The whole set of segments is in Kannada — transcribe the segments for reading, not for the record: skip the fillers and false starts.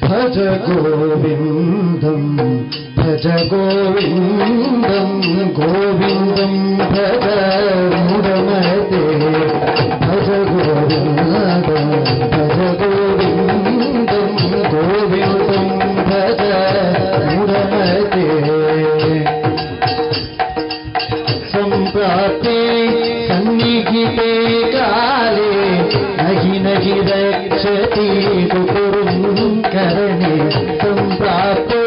भज गोविन्दं भज गोविन्दं गोविन्दं भज मुरमते भज गोविन्दं भज गोविन्दं गोविन्दं भज मुरमते सम्प्राप्ते सन्निहिते काले नहि नहि रक्षति करणे सम्प्राप्ते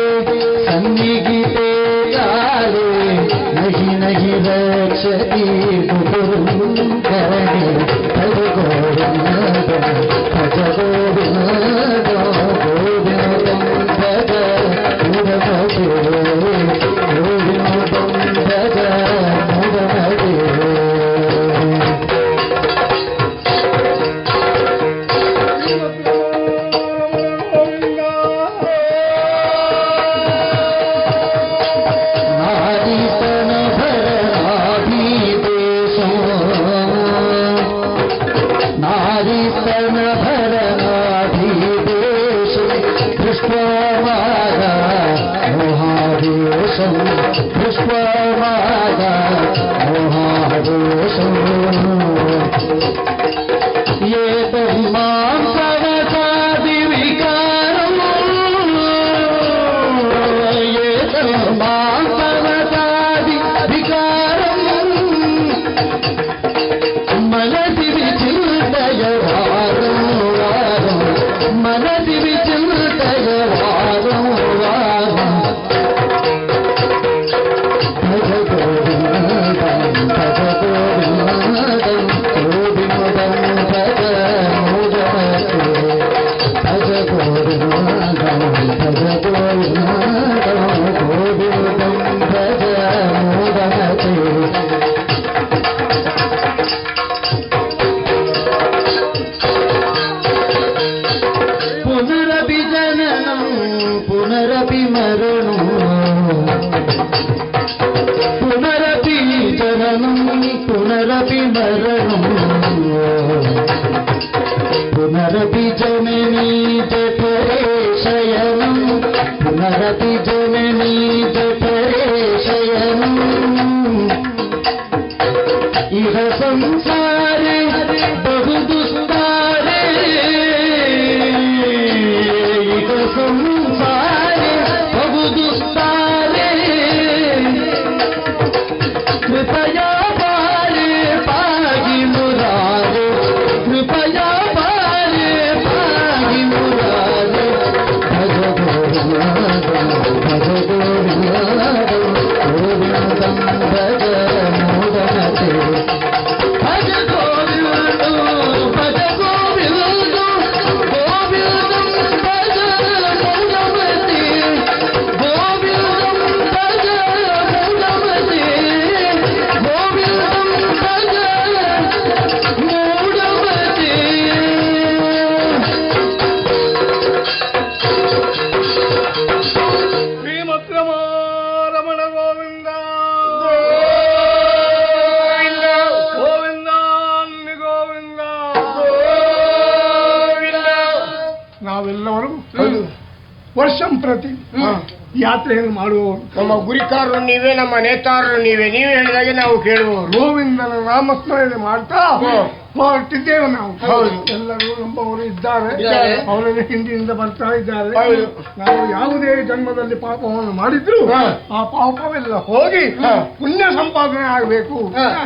सन्निहिते काले नहि नहि रक्षति करणे भज गोविन्दं भज गोविन्दं गोविन्दं भज मुरमते गोविन्दं भज मुरमते पुनरपि जननी जठरे शयनं पुनरपि जननी जठरे शयनं इह संसारे बहु दुस्तारे इह संसारे बहु दुस्तारे कृपया पारे पाहि मुरारे कृपया ವರ್ಷಂ ಪ್ರತಿ ಯಾತ್ರೆಯನ್ನು ಮಾಡುವವರು. ನಮ್ಮ ಗುರಿಕಾರರು ನೀವೇ, ನಮ್ಮ ನೇತಾರರು ನೀವೇ. ನೀವೇ ಹೇಳಿದಾಗೆ ನಾವು ಕೇಳುವವರು. ಗೋವಿಂದನ ನಾಮಸ್ಮರಣೆ ಮಾಡ್ತಾ ಹೊರಟಿದ್ದೇವೆ ನಾವು. ಎಲ್ಲರೂ ನಮ್ಮವರು ಇದ್ದಾರೆ, ಅವರಲ್ಲಿ ಹಿಂದಿನಿಂದ ಬರ್ತಾ ಇದ್ದಾರೆ. ನಾವು ಯಾವುದೇ ಜನ್ಮದಲ್ಲಿ ಪಾಪವನ್ನು ಮಾಡಿದ್ರು ಆ ಪಾಪವೆಲ್ಲ ಹೋಗಿ ಪುಣ್ಯ ಸಂಪಾದನೆ ಆಗಬೇಕು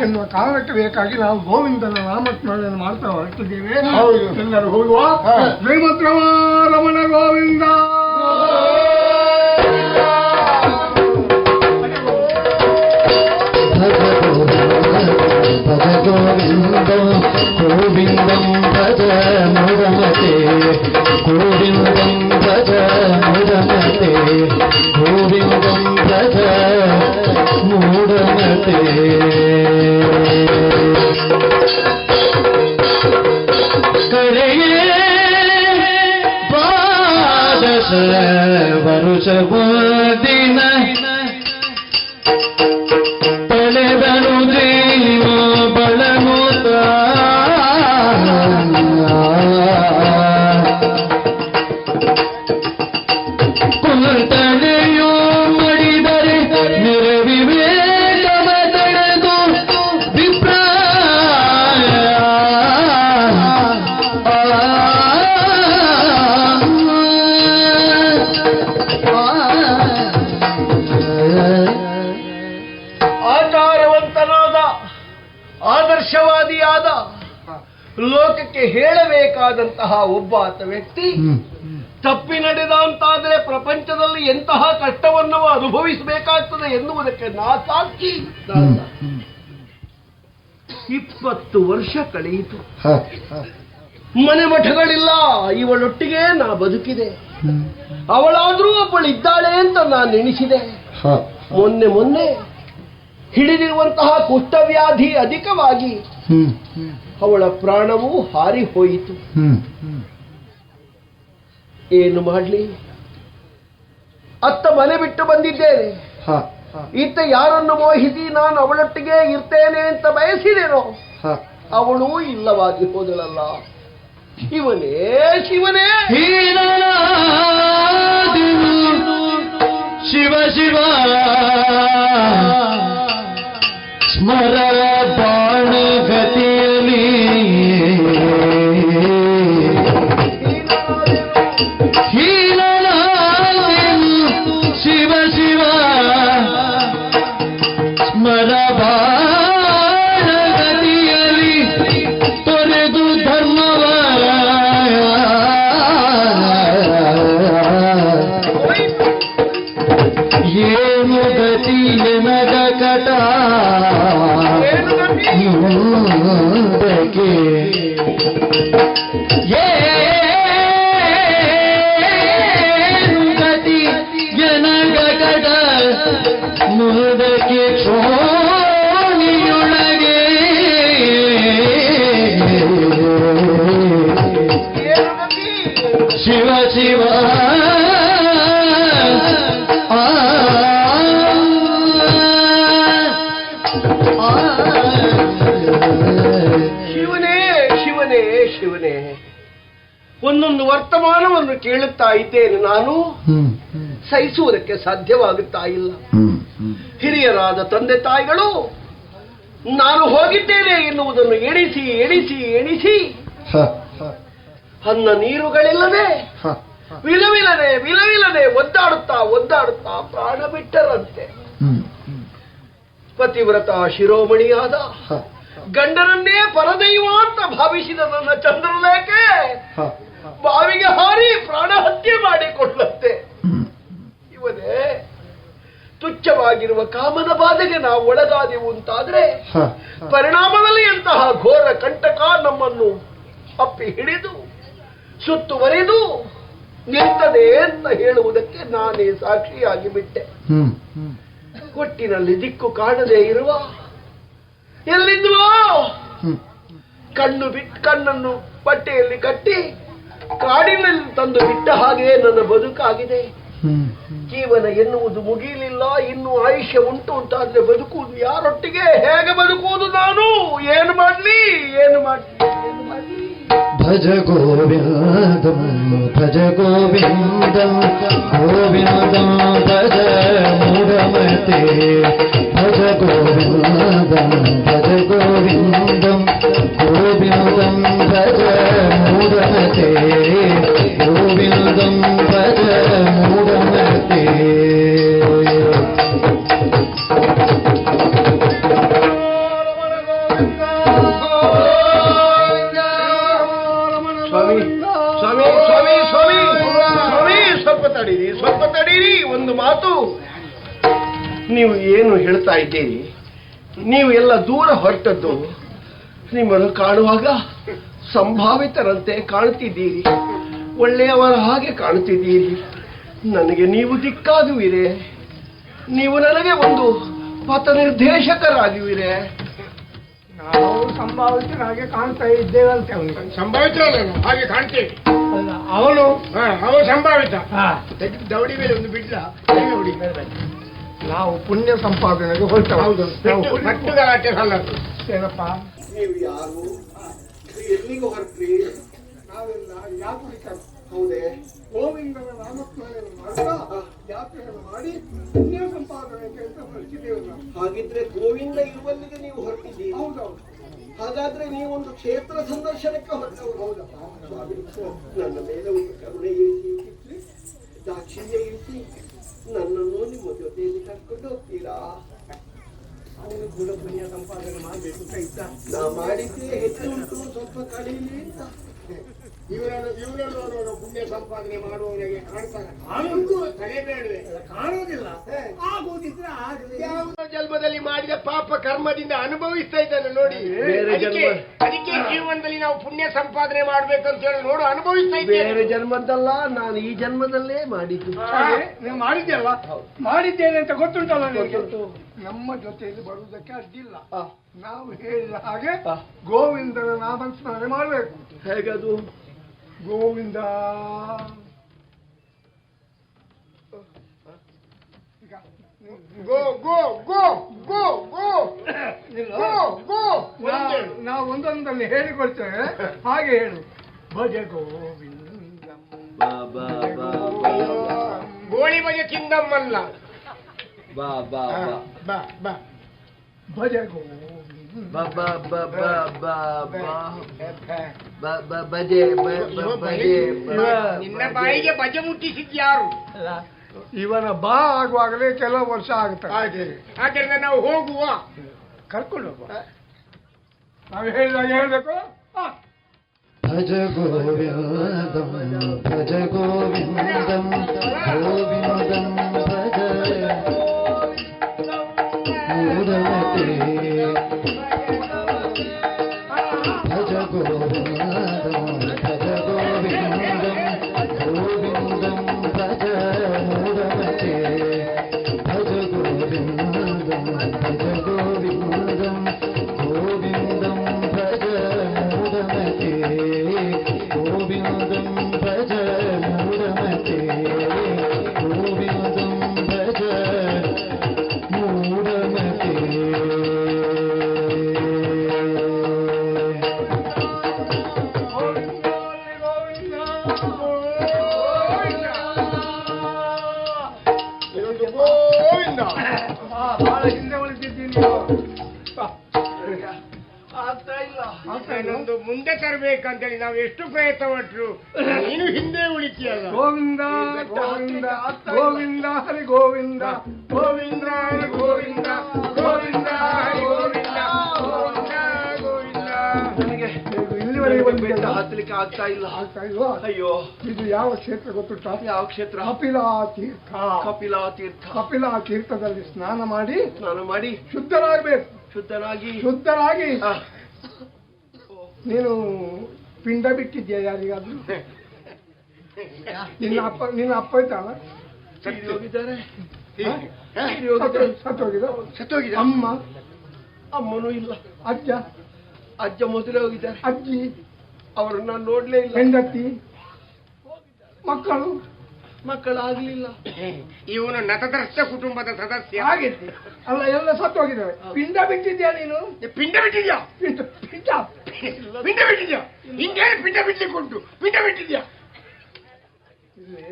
ಎನ್ನುವ ಕಾರಣಕ್ಕೆ ಬೇಕಾಗಿ ನಾವು ಗೋವಿಂದನ ನಾಮಸ್ಮರಣೆ ಮಾಡ್ತಾ ಹೊರಟಿದ್ದೇವೆ. ಎಲ್ಲರೂ ಹೋಗುವ. ಶ್ರೀಮದ್ ರಮಣ ಗೋವಿಂದ. भज गोविन्दं गोविन्दं भज मुरमते गोविन्दं भज मुरमते गोविन्दं भज मुरमते करेये द्वादश वरुष दिन पಳೆದನು ಜೀವ ಬಳಮುತ ಅದಕ್ಕೆ ಹೇಳಬೇಕಾದಂತಹ ಒಬ್ಬಾತ ವ್ಯಕ್ತಿ ತಪ್ಪಿ ನಡೆದ ಅಂತಾದರೆ ಪ್ರಪಂಚದಲ್ಲಿ ಎಂತಹ ಕಷ್ಟವನ್ನು ಅನುಭವಿಸಬೇಕಾಗ್ತದೆ ಎನ್ನುವುದಕ್ಕೆ ನಾ ಸಾಕ್ಷಿ. 20 ವರ್ಷ ಕಳೆಯಿತು, ಮನೆ ಮಠಗಳಿಲ್ಲ, ಇವಳೊಟ್ಟಿಗೆ ನಾ ಬದುಕಿದೆ. ಅವಳಾದ್ರೂ ಒಬ್ಬಳಿದ್ದಾಳೆ ಅಂತ ನಾನು ಎಣಿಸಿದೆ. ಮೊನ್ನೆ ಹಿಡಿದಿರುವಂತಹ ಕುಷ್ಠವ್ಯಾಧಿ ಅಧಿಕವಾಗಿ ಅವಳ ಪ್ರಾಣವು ಹಾರಿ ಹೋಯಿತು. ಏನು ಮಾಡಲಿ, ಅತ್ತ ಮನೆ ಬಿಟ್ಟು ಬಂದಿದ್ದೇನೆ. ಇತ್ತ ಯಾರನ್ನು ಮೋಹಿಸಿ ನಾನು ಅವಳೊಟ್ಟಿಗೆ ಇರ್ತೇನೆ ಅಂತ ಬಯಸಿದೆನೋ ಅವಳು ಇಲ್ಲವಾಗಿ ಹೋದಳಲ್ಲ. ಶಿವನೇ ಶಿವನೇ ಶಿವ ಶಿವ ಸ್ಮರ ಬಾಣ ಗತಿಯಲ್ಲಿ ಶಿವ ಶಿವ ಸ್ಮರ ಬಾಣ ಗತಿಯಲ್ಲಿ ತೊರೆದು ಧರ್ಮವ ಏನು ಗತಿಯ ನಗ ಕಟ ಮುಂದಕ್ಕೆ ಏನು ಗತಿ ಜನಗ ಕಟ ಮುಂದಕ್ಕೆ ಕ್ಷೋಣಿಯೊಳಗೆ ಶಿವ ಶಿವ ಶಿವನೇ ಶಿವನೇ ಶಿವನೇ, ಒಂದೊಂದು ವರ್ತಮಾನವನ್ನು ಕೇಳುತ್ತಾ ಇದ್ದೇನೆ. ನಾನು ಸಹಿಸುವುದಕ್ಕೆ ಸಾಧ್ಯವಾಗುತ್ತಾ ಇಲ್ಲ. ಹಿರಿಯರಾದ ತಂದೆ ತಾಯಿಗಳು ನಾನು ಹೋಗಿದ್ದೇನೆ ಎನ್ನುವುದನ್ನು ಎಣಿಸಿ ಎಣಿಸಿ ಎಣಿಸಿ ಅನ್ನ ನೀರುಗಳಿಲ್ಲದೆ ವಿಲವಿಲನೆ ಒದ್ದಾಡುತ್ತಾ ಒದ್ದಾಡುತ್ತಾ ಪ್ರಾಣ ಬಿಟ್ಟರಂತೆ. ಪತಿವ್ರತ ಶಿರೋಮಣಿಯಾದ ಗಂಡನನ್ನೇ ಪರದೈವ ಅಂತ ಭಾವಿಸಿದ ನನ್ನ ಚಂದ್ರಲೇಖೆ ಬಾವಿಗೆ ಹಾರಿ ಪ್ರಾಣ ಹತ್ಯೆ ಮಾಡಿಕೊಳ್ಳುತ್ತೆ. ಇವನೇ ತುಚ್ಛವಾಗಿರುವ ಕಾಮನ ಬಾಧೆಗೆ ನಾವು ಒಳಗಾದೆವು ಅಂತಾದ್ರೆ ಪರಿಣಾಮದಲ್ಲಿ ಎಂತಹ ಘೋರ ಕಂಟಕ ನಮ್ಮನ್ನು ಅಪ್ಪಿ ಹಿಡಿದು ಸುತ್ತುವರಿದು ನಿಂತದೆ ಅಂತ ಹೇಳುವುದಕ್ಕೆ ನಾನೇ ಸಾಕ್ಷಿಯಾಗಿ ಬಿಟ್ಟೆ. ಒಟ್ಟಿನಲ್ಲಿ ಕಾಣದೇ ಇರುವ ಎಲ್ಲಿದ್ವೋ ಕಣ್ಣನ್ನು ಬಟ್ಟೆಯಲ್ಲಿ ಕಟ್ಟಿ ಕಾಡಿನಲ್ಲಿ ತಂದು ಬಿಟ್ಟ ಹಾಗೆ ನನ್ನ ಬದುಕಾಗಿದೆ. ಜೀವನ ಎನ್ನುವುದು ಮುಗಿಯಲಿಲ್ಲ, ಇನ್ನು ಆಯುಷ್ಯ ಉಂಟು ಅಂತಾದ್ರೆ ಬದುಕುವುದು ಯಾರೊಟ್ಟಿಗೆ, ಹೇಗೆ ಬದುಕುವುದು ನಾನು? ಏನು ಮಾಡ್ಲಿ? ಭಜ ಗೋವಿಂದಂ ಭಜ ಗೋವಿಂದಂ ಗೋವಿಂದಂ ಭಜ ಮೂಢಮತೆ ಭಜ ಗೋವಿಂದಂ ಭಜ ಗೋವಿಂದಂ ಗೋವಿಂದಂ ಭಜ ಮೂಢಮತೆ ಗೋವಿಂದಂ ಭಜ ಮೂಢಮತೆ. ಸ್ವಲ್ಪ ತಡೀರಿ. ಒಂದು ಮಾತು. ನೀವು ಏನು ಹೇಳ್ತಾ ಇದ್ದೀರಿ? ನೀವು ಎಲ್ಲ ದೂರ ಹೊರಟದ್ದು. ನಿಮ್ಮನ್ನು ಕಾಣುವಾಗ ಸಂಭಾವಿತರಂತೆ ಕಾಣುತ್ತಿದ್ದೀರಿ, ಒಳ್ಳೆಯವರ ಹಾಗೆ ಕಾಣುತ್ತಿದ್ದೀರಿ. ನನಗೆ ನೀವು ದಿಕ್ಕಾಗುವಿರೆ, ನೀವು ನನಗೆ ಒಂದು ಪಥ ನಿರ್ದೇಶಕರಾಗುವಿರೆ. ನಾವು ಸಂಭಾವಿತರಾಗೆ ಕಾಣ್ತಾ ಇದ್ದೇವಂತೆ. ಅವನಿಗೆ ಸಂಭಾವಿತ ಹಾಗೆ ಕಾಣ್ತೇವೆ. ಅವನು ಸಂಭಾವಿತ ತೆಗೆದು ದೌಡಿ ಮೇಲೆ ಒಂದು ಬಿಡ್ಲ ನಾವು ಪುಣ್ಯ ಸಂಪಾದನೆಗೆ ಹೊರಟವು. ಮಟ್ಟು ಗಲಾಟೆ ಸಲ್ಲದು. ಏನಪ್ಪ ನೀವು ಯಾರು? ಎಲ್ಲಿಗೂ ಹೊರಟ್ರಿ? ನಾವೆಲ್ಲ ಯಾತ್ರಿಕರು. ಹೌದೇ? ಗೋವಿಂದನ ನಾಮಸ್ಮರಣೆಯನ್ನು ಮಾಡ್ತಾ ಯಾತ್ರೆಯನ್ನು ಮಾಡಿ ಪುಣ್ಯ ಸಂಪಾದನೆಗೆ ಅಂತ ಹೊರಟಿದ್ದೇವೆ ನಾವು. ಹಾಗಿದ್ರೆ ಗೋವಿಂದ ಇರುವಲ್ಲಿಗೆ ನೀವು ಹೊರಟಿದ್ದೀರಿ. ಹೌದೌದು. ಹಾಗಾದ್ರೆ ನೀವೊಂದು ಕ್ಷೇತ್ರ ಸಂದರ್ಶನಕ್ಕೆ ಹೊರಟವರು. ಹೌದಪ್ಪ. ನನ್ನ ಮೇಲೆ ಒಂದು ಕರುಣೆ ಇರಿಸಿ, ದಾಕ್ಷಿಣ್ಯ ಇರಿಸಿ ನನ್ನನ್ನು ನಿಮ್ಮ ಜೊತೆಯಲ್ಲಿ ಕರ್ಕೊಂಡು ಹೋಗ್ತೀರಾ? ಅವನು ಕೂಡ ಪುಣ್ಯ ಸಂಪಾದನೆ ಮಾಡಬೇಕು ಅಂತ ಇದ್ದ. ನಾ ಮಾಡಿದ್ದೆ ಹೆಚ್ಚು ಉಂಟು, ಸ್ವಲ್ಪ ಪಾಪ ಕಳೀಲಿ ಅಂತ. ಇವರನ್ನು ಪುಣ್ಯ ಸಂಪಾದನೆ ಮಾಡುವವನಿಗೆ ಕಾಣ್ತಾರೆ, ಕಲಿಯಬೇಡವೆ, ಕಾಣುವುದಿಲ್ಲ. ಆಗುವುದಿದ್ರೆ ಆಗಲಿ. ಯಾವ ಜನ್ಮದಲ್ಲಿ ಮಾಡಿದ ಪಾಪ ಕರ್ಮದಿಂದ ಅನುಭವಿಸ್ತಾ ಇದ್ದಾನೆ ನೋಡಿ. ಬೇರೆ ಅದಕ್ಕೆ ಜೀವನದಲ್ಲಿ ನಾವು ಪುಣ್ಯ ಸಂಪಾದನೆ ಮಾಡ್ಬೇಕಂತ ಹೇಳಿ ನೋಡು, ಅನುಭವಿಸ್ತಾ ಇದ್ದೇನೆ. ಬೇರೆ ಜನ್ಮದ್ದಲ್ಲ, ನಾನು ಈ ಜನ್ಮದಲ್ಲೇ ಮಾಡಿದ್ದು. ನೀವು ಮಾಡಿದ್ಯಲ್ಲ, ಮಾಡಿದ್ದೇನೆ ಅಂತ ಗೊತ್ತುಂಟಲ್ಲ ನಿಮಗೆ. ನಮ್ಮ ಜೊತೆಯಲ್ಲಿ ಬರುವುದಕ್ಕೆ ಅಡ್ಡಿಲ್ಲ. ನಾವು ಹೇಳಿದ ಹಾಗೆ ಗೋವಿಂದನ ನಾಮಸ್ಮರಣೆ ಮಾಡಬೇಕು. ಹೇಗದು? ಗೋವಿಂದ ಗೋ ಗೋ ಗೋ ಗೋ ಗೋ ಗೋ ಗೋ. ನಾವು ಒಂದೊಂದಲ್ಲಿ ಹೇಳಿಕೊಳ್ತೇವೆ, ಹಾಗೆ ಹೇಳು. ಭಜ ಗೋವಿಂದ ಗೋಳಿ ಬಜೆ ತಿಂದಮ್ಮಲ್ಲ. ಬಾ ಬಾ ಬಾ ಬಾ ಭಜ ಗೋವಿಂದ ನಿನ್ನ ಬಾಯಿಗೆ ಬಜೆ ಮುಟ್ಟಿಸಿದ್ಯಾರು? ಇವನ ಬಾ ಆಗುವಾಗಲೇ ಕೆಲವು ವರ್ಷ ಆಗುತ್ತದೆ. ಹಾಗಾದ್ರೆ ನಾವು ಹೋಗುವ, ಕರ್ಕೊಂಡು ಹೋಗುವ. ನಾವು ಹೇಳಿದಾಗ ಹೇಳ್ಬೇಕು. ಭಜ ಗೋವಿಂದಂ ಭಜ ಗೋವಿಂದಂ ಗೋವಿಂದಂ ಭಜ ಮೂಢಮತೆ ಭಜ ಗೋವಿಂದಂ ಭಜ ಗೋವಿಂದಂ ಗೋವಿಂದಂ ಭಜ ಮೂಢಮತೆ ಭಜ ಗೋವಿಂದಂ ಭಜ ಗೋವಿಂದಂ ಗೋವಿಂದಂ ಭಜ ಮೂಢಮತೆ ಗೋವಿಂದಂ ಭಜ ಮೂಢಮತೆ ಗೋವಿಂದಂ ಭಜ ಮೂಢಮತೆ. ಗೋವಿಂದ. ಬಹಳ ಹಿಂದೆ ಉಳಿದಿದ್ದೀನಿ. ಆಗ್ತಾ ಇಲ್ಲ. ನಾನೊಂದು ಮುಂದೆ ತರಬೇಕಂತೇಳಿ ನಾವು ಎಷ್ಟು ಪ್ರಯತ್ನ ಪಟ್ರು ನೀನು ಹಿಂದೆ ಉಳಿತೀಯಲ್ಲ. ಗೋವಿಂದ ಗೋವಿಂದ ಗೋವಿಂದ ಹರಿ ಗೋವಿಂದ ಗೋವಿಂದ ಹರಿ ಗೋವಿಂದ ಗೋವಿಂದ ಹರಿ ಗೋವಿಂದ ಗೋವಿಂದ ಗೋವಿಂದ. ನನಗೆ ಇಲ್ಲಿವರೆಗೆ ಬೆಟ್ಟ ಬಂದಿಲ್ಲ. ಹತ್ತಲಿಕ್ಕೆ ಆಗ್ತಾ ಇಲ್ಲ. ಆಗ್ತಾ ಇಲ್ವಾ? ಅಯ್ಯೋ, ಇದು ಯಾವ ಕ್ಷೇತ್ರ ಗೊತ್ತುಂಟ? ಯಾವ ಕ್ಷೇತ್ರ? ಕಪಿಲಾ ತೀರ್ಥ. ಕಪಿಲಾ ತೀರ್ಥ. ಕಪಿಲಾ ತೀರ್ಥದಲ್ಲಿ ಸ್ನಾನ ಮಾಡಿ ಸ್ನಾನ ಮಾಡಿ ಶುದ್ಧರಾಗಬೇಕು. ಶುದ್ಧರಾಗಿ ಆ, ನೀನು ಪಿಂಡ ಬಿಟ್ಟಿದ್ಯಾ ಯಾರಿಗಾದ್ರೂ? ನಿನ್ನ ಅಪ್ಪ ಇದ್ದಾನ? ತೀರಿ ಹೋಗಿದ್ದಾರೆ. ಸತ್ತೋಗಿದ? ಸತ್ತೋಗಿದೆ. ಅಮ್ಮ? ಅಮ್ಮನೂ ಇಲ್ಲ. ಅಜ್ಜ? ಅಜ್ಜ ಮೊದಲೇ ಹೋಗಿದ್ದಾರೆ. ಅಜ್ಜಿ? ಅವರನ್ನ ನಾನು ನೋಡ್ಲೇ ಇಲ್ಲ. ಹೆಂಡತಿ? ಮಕ್ಕಳು? ಮಕ್ಕಳಾಗ್ಲಿಲ್ಲ. ಇವನು ನತದರ್ಶ ಕುಟುಂಬದ ಸದಸ್ಯ. ಹಾಗಿತ್ತು ಅಲ್ಲ, ಎಲ್ಲ ಸತ್ತೋಗಿದ್ದಾವೆ. ಪಿಂಡ ಬಿಟ್ಟಿದ್ಯಾ ನೀನು? ಪಿಂಡ ಬಿಟ್ಟಿದ್ಯಾ? ಪಿಂಡ ಪಿಂಡ ಪಿಂಡ ಬಿಟ್ಟಿದ್ಯಾ? ಹಿಂಗೆ ಪಿಂಡ ಬಿಡ್ಲಿಕ್ಕೆ ಉಂಟು. ಪಿಂಡ ಬಿಟ್ಟಿದ್ಯಾ? ಇಲ್ಲಿ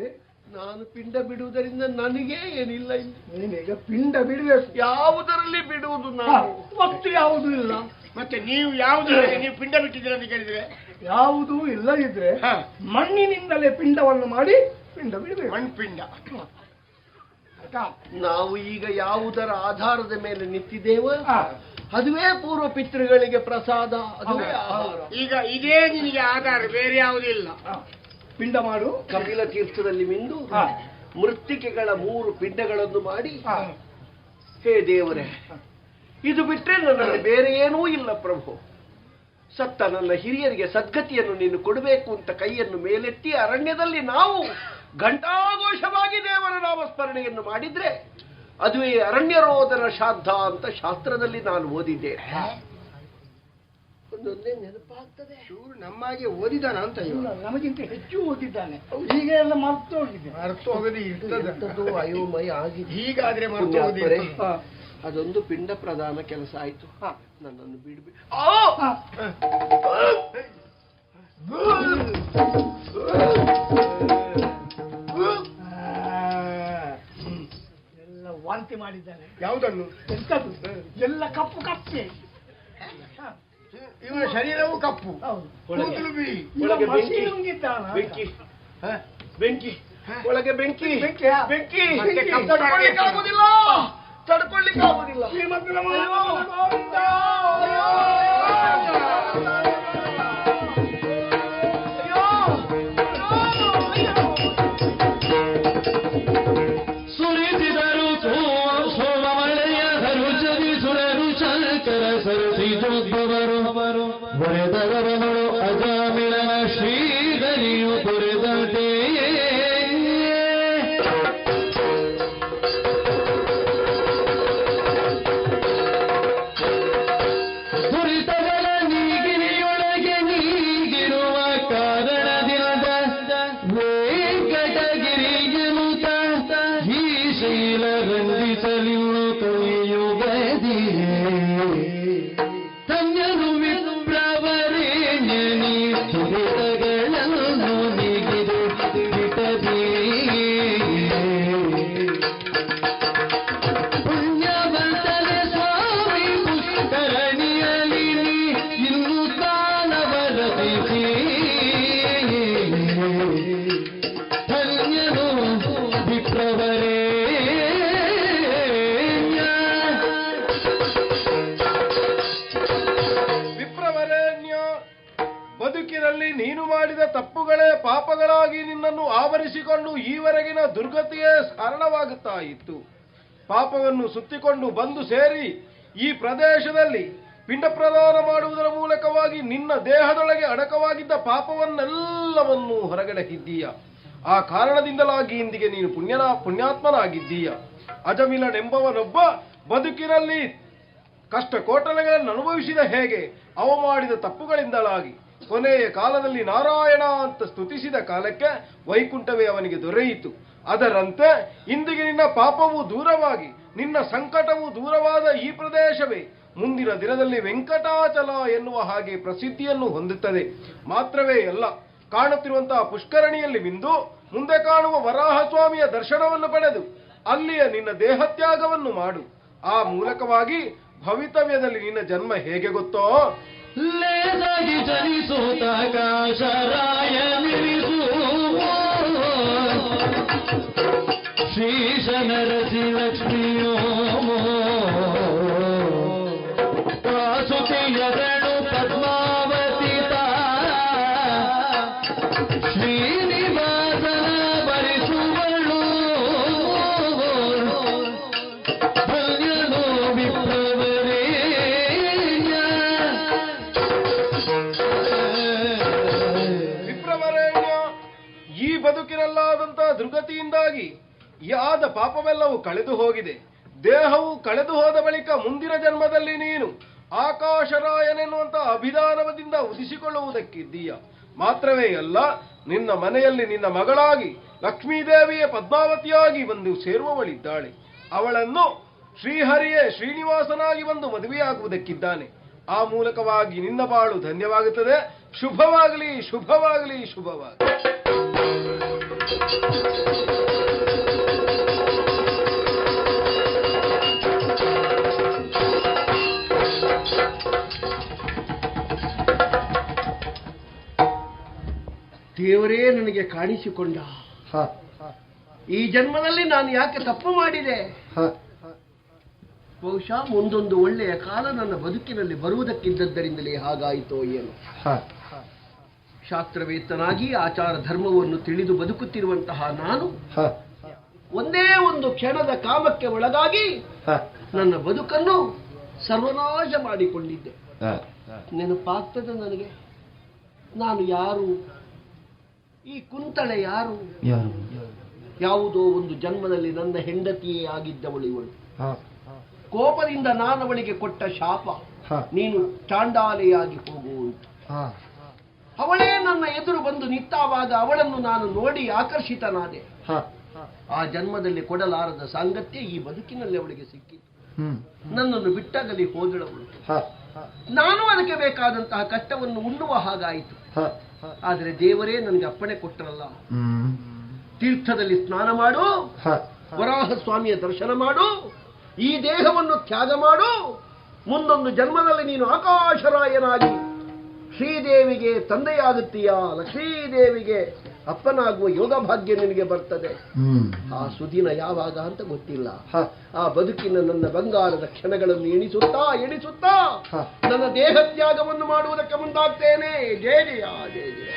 ನಾನು ಪಿಂಡ ಬಿಡುವುದರಿಂದ ನನಗೆ ಏನಿಲ್ಲ. ನೀನೀಗ ಪಿಂಡ ಬಿಡಬೇಕು. ಯಾವುದರಲ್ಲಿ ಬಿಡುವುದು ನಾನು? ವಸ್ತು ಯಾವುದೂ ಇಲ್ಲ. ಮತ್ತೆ ನೀವು ಯಾವುದು ನೀವು ಪಿಂಡ ಬಿಟ್ಟಿದ್ದೀರ ಅಂತ ಕೇಳಿದ್ರೆ? ಯಾವುದೂ ಇಲ್ಲದಿದ್ರೆ ಹಾ, ಮಣ್ಣಿನಿಂದಲೇ ಪಿಂಡವನ್ನು ಮಾಡಿ ಪಿಂಡ ಬಿಡಬೇಕು. ಮಣ್ಪಿಂಡ. ಆಯ್ತಾ? ನಾವು ಈಗ ಯಾವುದರ ಆಧಾರದ ಮೇಲೆ ನಿಂತಿದ್ದೇವೋ ಹಾ. ಅದುವೇ ಪೂರ್ವ ಪಿತೃಗಳಿಗೆ ಪ್ರಸಾದ, ಅದುವೇ ಆಹಾರ. ಈಗ ಇದೇ ನಿನಗೆ ಆಧಾರ, ಬೇರೆ ಯಾವುದಿಲ್ಲ. ಹಾ. ಪಿಂಡ ಮಾಡು. ಕಪಿಲ ತೀರ್ಥದಲ್ಲಿ ಮಿಂದು ಹಾ. ಮೃತ್ತಿಕೆಗಳ 3 ಪಿಂಡಗಳನ್ನು ಮಾಡಿ, ಹಾ. ಹೇ ದೇವರೇ, ಇದು ಬಿಟ್ಟರೆ ನನ್ನಲ್ಲಿ ಬೇರೆ ಏನೂ ಇಲ್ಲ ಪ್ರಭು. ಸತ್ತ ನನ್ನ ಹಿರಿಯರಿಗೆ ಸದ್ಗತಿಯನ್ನು ನೀನು ಕೊಡಬೇಕು ಅಂತ ಕೈಯನ್ನು ಮೇಲೆತ್ತಿ ಅರಣ್ಯದಲ್ಲಿ ನಾವು ಘಂಟಾಘೋಷವಾಗಿ ದೇವರ ನಾಮಸ್ಮರಣೆಯನ್ನು ಮಾಡಿದ್ರೆ ಅದುವೇ ಅರಣ್ಯರೋಧನ ಶ್ರಾದ್ದ ಅಂತ ಶಾಸ್ತ್ರದಲ್ಲಿ ನಾನು ಓದಿದ್ದೇನೆ. ಒಂದೊಂದೇ ನೆನಪಾಗ್ತದೆ. ಇವರು ನಮ್ಮಾಗೆ ಓದಿದಾನ ಅಂತ ಇಲ್ಲ, ನಮಗಿಂತ ಹೆಚ್ಚು ಓದಿದ್ದಾನೆ. ಈಗ ಎಲ್ಲ ಮರ್ತು ಹೋಗಿದೆ. ಅರ್ಥ ಹೋಗದೆ ಇರ್ತದೆ. ಎಂಥದ್ದು ಅಯೋಮಯ ಆಗಿದೆ. ಹೀಗಾದ್ರೆ ಮರ್ತು ಪುಣ್ಯಾತ್ಮರೇ, ಹೋಗಿದೆ. ಅದೊಂದು ಪಿಂಡ ಪ್ರದಾನ ಕೆಲಸ ಆಯ್ತು. ನನ್ನನ್ನು ಬಿಡ್ಬಿಡಿ. ಎಲ್ಲ ವಾಂತಿ ಮಾಡಿದ್ದಾನೆ. ಯಾವುದನ್ನು? ಎಂತದ್ದು? ಎಲ್ಲ ಕಪ್ಪು ಕಪ್ಪೆ. ಇವನ ಶರೀರವು ಕಪ್ಪು, ಹೌದು. ಕೂದಲು ಬಿಳಿ. ಒಳಗೆ ಮಸಿ ಬೆಂಕಿ. ನುಂಗಿದ್ದಾನ. ಬೆಂಕಿ ಬೆಂಕಿ ಒಳಗೆ ಬೆಂಕಿ ಬೆಂಕಿಯಾ? ಬೆಂಕಿ. ಮತ್ತೆ ಕಪ್ಪು ತಡ್ಕೊಳ್ಳಿಕ್ಕಾಗುದಿಲ್ಲ, ತಡ್ಕೊಳ್ಳಿಕ್ಕಾಗುದಿಲ್ಲ. ಶ್ರೀಮಂತರ ಗೋವಿಂದ. ಪಾಪಗಳಾಗಿ ನಿನ್ನನ್ನು ಆವರಿಸಿಕೊಂಡು ಈವರೆಗಿನ ದುರ್ಗತಿಯೇ ಕಾರಣವಾಗುತ್ತಾ ಇತ್ತು. ಪಾಪವನ್ನು ಸುತ್ತಿಕೊಂಡು ಬಂದು ಸೇರಿ ಈ ಪ್ರದೇಶದಲ್ಲಿ ಪಿಂಡ ಪ್ರದಾನ ಮಾಡುವುದರ ಮೂಲಕವಾಗಿ ನಿನ್ನ ದೇಹದೊಳಗೆ ಅಡಕವಾಗಿದ್ದ ಪಾಪವನ್ನೆಲ್ಲವನ್ನೂ ಹೊರಗಡೆ ಇದ್ದೀಯ. ಆ ಕಾರಣದಿಂದಲಾಗಿ ಇಂದಿಗೆ ನೀನು ಪುಣ್ಯಾತ್ಮನಾಗಿದ್ದೀಯ. ಅಜಮಿಲನೆಂಬವನೊಬ್ಬ ಬದುಕಿನಲ್ಲಿ ಕಷ್ಟ ಕೋಟಲೆಗಳನ್ನು ಅನುಭವಿಸಿದ ಹೇಗೆ ಅವ ಮಾಡಿದ ತಪ್ಪುಗಳಿಂದಲಾಗಿ ಕೊನೆಯ ಕಾಲದಲ್ಲಿ ನಾರಾಯಣ ಅಂತ ಸ್ತುತಿಸಿದ ಕಾಲಕ್ಕೆ ವೈಕುಂಠವೇ ಅವನಿಗೆ ದೊರೆಯಿತು. ಅದರಂತೆ ಇಂದಿಗೆ ನಿನ್ನ ಪಾಪವು ದೂರವಾಗಿ ನಿನ್ನ ಸಂಕಟವು ದೂರವಾದ ಈ ಪ್ರದೇಶವೇ ಮುಂದಿನ ದಿನದಲ್ಲಿ ವೆಂಕಟಾಚಲ ಎನ್ನುವ ಹಾಗೆ ಪ್ರಸಿದ್ಧಿಯನ್ನು ಹೊಂದುತ್ತದೆ. ಮಾತ್ರವೇ ಅಲ್ಲ, ಕಾಣುತ್ತಿರುವಂತಹ ಪುಷ್ಕರಣಿಯಲ್ಲಿ ಮಿಂದು ಮುಂದೆ ಕಾಣುವ ವರಾಹಸ್ವಾಮಿಯ ದರ್ಶನವನ್ನು ಪಡೆದು ಅಲ್ಲಿಯ ನಿನ್ನ ದೇಹತ್ಯಾಗವನ್ನು ಮಾಡು. ಆ ಮೂಲಕವಾಗಿ ಭವಿತವ್ಯದಲ್ಲಿ ನಿನ್ನ ಜನ್ಮ ಹೇಗೆ ಗೊತ್ತೋ, ಲೇದಾಗಿ ಚಲಿಸೋತ ಕಾಶರಾಯ ನಿಲ್ಲಿಸು ಶ್ರೀಶನರಸಿ ಲಕ್ಷ್ಮಿಯೋ ವಾಸುತಿಯರಳು ಪದ್ಮಾವತಿ ಶ್ರೀನಿವಾಸನ ಬರಿಸುವಳು ಧನ್ಯನೋ ವಿಪ್ರವರೇಣ್ಯ. ಈ ಬದುಕಿನಲ್ಲಾದಂತಹ ದುರ್ಗತಿಯಿಂದಾಗಿ ಆದ ಪಾಪವೆಲ್ಲವೂ ಕಳೆದು ಹೋಗಿದೆ. ದೇಹವು ಕಳೆದು ಹೋದ ಬಳಿಕ ಮುಂದಿನ ಜನ್ಮದಲ್ಲಿ ನೀನು ಆಕಾಶರಾಯನೆನ್ನುವಂತಹ ಅಭಿಧಾನದಿಂದ ಉದಿಸಿಕೊಳ್ಳುವುದಕ್ಕಿದ್ದೀಯ. ಮಾತ್ರವೇ ಅಲ್ಲ, ನಿನ್ನ ಮನೆಯಲ್ಲಿ ನಿನ್ನ ಮಗಳಾಗಿ ಲಕ್ಷ್ಮೀದೇವಿಯ ಪದ್ಮಾವತಿಯಾಗಿ ಬಂದು ಸೇರುವವಳಿದ್ದಾಳೆ. ಅವಳನ್ನು ಶ್ರೀಹರಿಯೇ ಶ್ರೀನಿವಾಸನಾಗಿ ಬಂದು ಮದುವೆಯಾಗುವುದಕ್ಕಿದ್ದಾನೆ. ಆ ಮೂಲಕವಾಗಿ ನಿನ್ನ ಬಾಳು ಧನ್ಯವಾಗುತ್ತದೆ. ಶುಭವಾಗಲಿ, ಶುಭವಾಗಲಿ, ಶುಭವಾಗಲಿ. ದೇವರೇ ನನಗೆ ಕಾಣಿಸಿಕೊಂಡ. ಈ ಜನ್ಮದಲ್ಲಿ ನಾನು ಯಾಕೆ ತಪ್ಪು ಮಾಡಿದೆ? ಬಹುಶಃ ಮುಂದೊಂದು ಒಳ್ಳೆಯ ಕಾಲ ನನ್ನ ಬದುಕಿನಲ್ಲಿ ಬರುವುದಕ್ಕಿದ್ದದ್ದರಿಂದಲೇ ಹಾಗಾಯಿತೋ ಏನು. ಶಾಸ್ತ್ರವೇತ್ತನಾಗಿ ಆಚಾರ ಧರ್ಮವನ್ನು ತಿಳಿದು ಬದುಕುತ್ತಿರುವಂತಹ ನಾನು ಒಂದೇ ಒಂದು ಕ್ಷಣದ ಕಾಮಕ್ಕೆ ಒಳಗಾಗಿ ನನ್ನ ಬದುಕನ್ನು ಸರ್ವನಾಶ ಮಾಡಿಕೊಂಡಿದ್ದೆ. ನೆನಪಾಗ್ತದೆ ನನಗೆ, ನಾನು ಯಾರು, ಈ ಕುಂತಳೆ ಯಾರು? ಯಾವುದೋ ಒಂದು ಜನ್ಮದಲ್ಲಿ ನನ್ನ ಹೆಂಡತಿಯೇ ಆಗಿದ್ದವಳು ಇವಳು. ಕೋಪದಿಂದ ನಾನವಳಿಗೆ ಕೊಟ್ಟ ಶಾಪ, ನೀನು ಚಾಂಡಾಲೆಯಾಗಿ ಹೋಗುವಂತ. ಅವಳೇ ನನ್ನ ಎದುರು ಬಂದು ನಿಂತಾವಾಗ ಅವಳನ್ನು ನಾನು ನೋಡಿ ಆಕರ್ಷಿತನಾದೆ. ಆ ಜನ್ಮದಲ್ಲಿ ಕೊಡಲಾರದ ಸಾಂಗತ್ಯ ಈ ಬದುಕಿನಲ್ಲಿ ಅವಳಿಗೆ ಸಿಕ್ಕಿತು. ನನ್ನನ್ನು ಬಿಟ್ಟಾಗಲಿ ಹೋದಳವಳು. ನಾನು ಅದಕ್ಕೆ ಬೇಕಾದಂತಹ ಕಷ್ಟವನ್ನು ಉಣ್ಣುವ ಹಾಗಾಯಿತು. ಆದರೆ ದೇವರೇ ನನಗೆ ಅಪ್ಪಣೆ ಕೊಟ್ಟರಲ್ಲ, ತೀರ್ಥದಲ್ಲಿ ಸ್ನಾನ ಮಾಡು, ವರಾಹ ಸ್ವಾಮಿಯ ದರ್ಶನ ಮಾಡು, ಈ ದೇಹವನ್ನು ತ್ಯಾಗ ಮಾಡು, ಮುಂದೊಂದು ಜನ್ಮದಲ್ಲಿ ನೀನು ಆಕಾಶರಾಯನಾಗಿ ಶ್ರೀದೇವಿಗೆ ತಂದೆಯಾಗುತ್ತೀಯಾ, ಲಕ್ಷ್ಮೀದೇವಿಗೆ ಅಪ್ಪನಾಗುವ ಯೋಗ ಭಾಗ್ಯ ನಿನಗೆ ಬರ್ತದೆ. ಆ ಸುದಿನ ಯಾವಾಗ ಅಂತ ಗೊತ್ತಿಲ್ಲ. ಆ ಬದುಕಿನ ನನ್ನ ಬಂಗಾರದ ಕ್ಷಣಗಳನ್ನು ಎಣಿಸುತ್ತಾ ಎಣಿಸುತ್ತಾ ನನ್ನ ದೇಹ ತ್ಯಾಗವನ್ನು ಮಾಡುವುದಕ್ಕೆ ಮುಂದಾಗ್ತೇನೆ. ಜಯ ಜಯ ಜಯ ಜಯ.